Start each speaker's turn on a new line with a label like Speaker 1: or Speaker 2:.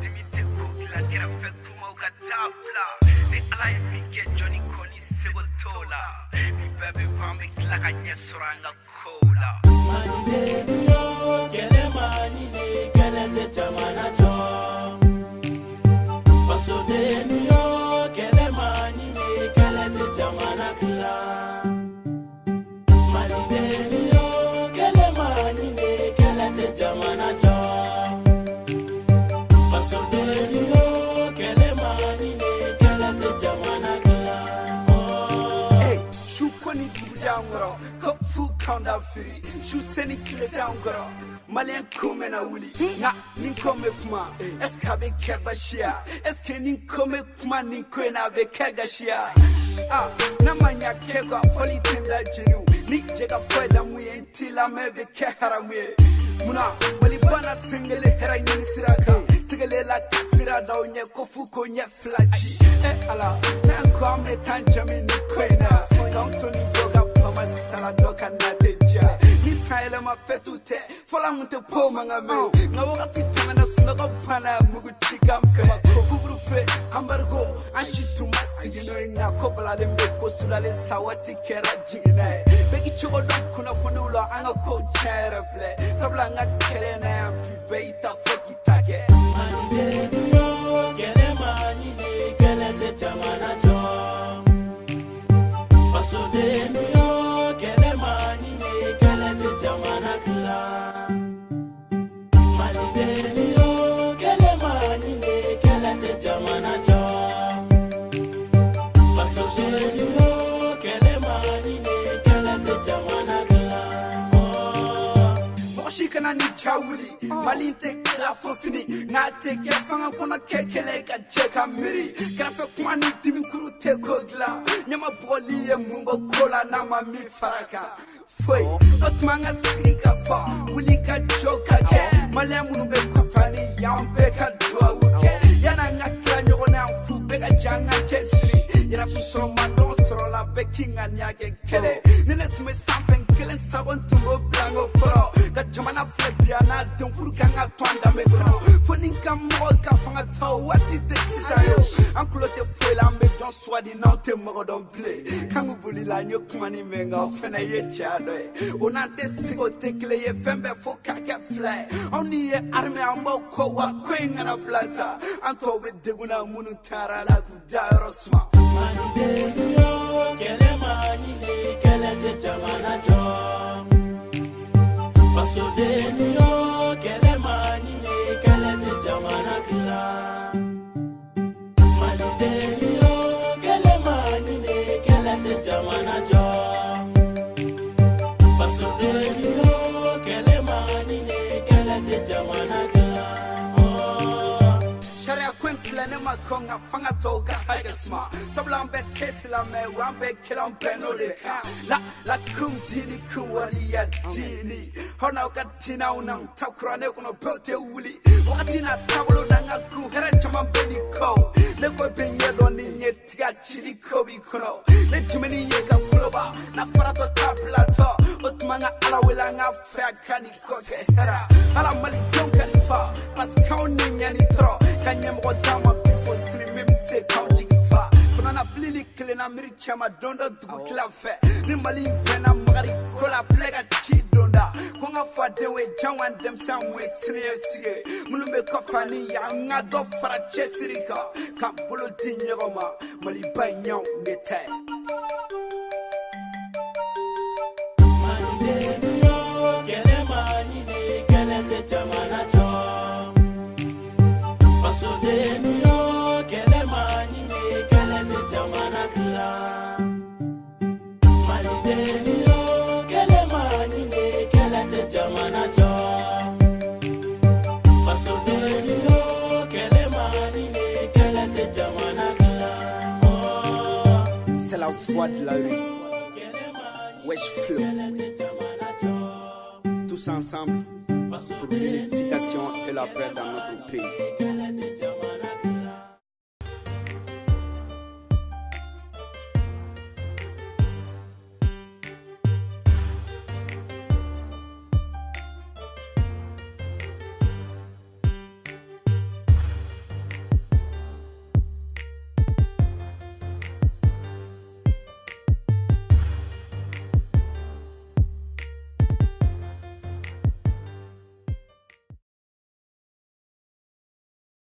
Speaker 1: Dimite kukila kera fekuma ukadabla. Me alai mike Johnny Koni segotola. Mi baby pambe kila kanya suranga kola.
Speaker 2: Mani de duyo, kele mani de kele te chamana cho. Paso de duyo, kele mani de kele te chamana kla. Mani de duyo, kele mani de kele te chamana cho. Paso de duyo, kele mani de kele te chamana kla.
Speaker 3: Hey, shukoni dangro, kofu kanda free. Shu seni kile zangro. Malen kumena wuli na ninkome kuma eskabe kebashia eske ninkome kuma ninkwena be kegashia na manya kegwa foli tinda jinu ni jega feda muyentila mebe keharamuye muna wali bana singele hera nyini siraka singele la kasira da onye kofu konye flaji ala na kwame tanjami ninkwena kauntoni doga pama sala doka nateja Nisayla ma fetute fola munte po manga me nga wakati tamana snogo pana mugu chikamfe kubrufe hamburgo ashitu masigino ina kobala de mbeko sulale sawati kera jigina begi chogo kuna funula anga ko cherefle sabla nga kerena beita fokitake
Speaker 2: Mani de duyo, kele mani de kele te chamana cho. Paso de duyo, kele mani de kele te chamana kla. Mani de duyo, kele mani de kele te chamana cho. Paso de duyo, kele mani de kele te chamana kla.
Speaker 3: Moshikana ni chawuli malinte kla fofini ngate ke fanga kona kekele ka cheka miri krafe kwani timikuru te kodla nyama boli e mumbo kola na mami faraka foi otmanga sika fa wuli ka joka ke malamu be kwafani yambe ka dwa uke yana ngakla nyona fu be ka janga chesri ira pusoro mando soro la bekinga nyake kele nene tume something kelen sabon tumbo blango foro ka jamana flebiana don pour kanga twanda me kono foninka mo ka fanga taw wati te sisayo ankulote fuela me don swadi na te mo don play kangu bulila nyokumani menga fena ye chado onante sigo tekle ye fembe fo kaka fly oni ye arme ambo ko wa kwenga na plata anto we deguna munu tara la ku darosma
Speaker 2: Mani de duyo, kele mani de kele te chamana cho. Paso de duyo, kele mani de kele te chamana kla. Mani de duyo, kele mani de kele te chamana cho. Paso de duyo, kele mani de kele te chamana kla.
Speaker 3: Sharia kwen plane makonga fanga toga hagesma sablambe tesla me wambe kilambe no deka la kumdini kumwali ya dini hona ukatina unang takurane kuno bote uli wakati na tablo danga ku hera chamambe ni ko le ko benye doni nyetiga chili ko bikono le jimeni yeka kuloba na farato tablato otmanga ala welanga fakani ko ke hera ala mali kalifa paskauni nyani tro kanyem godama before sini memse counting fa kuna na flini kile na miri chama donda dugu klafe ni mali pena magari kola flega chi donda konga fa dewe jangwan dem samwe sini sie mulumbe kofani ya ngado fara chesirika kampulo tinyoma mali banyaw mete
Speaker 2: Mani de duyo, kele mani de kele te chamana cho. Paso de duyo, kele mani de kele te chamana kla. Mani de duyo, kele mani de kele te chamana cho. Paso de duyo, kele mani de kele te chamana kla.
Speaker 3: c'est la voix de la rue Wesh Flow tous ensemble pour l'unification et la paix dans notre pays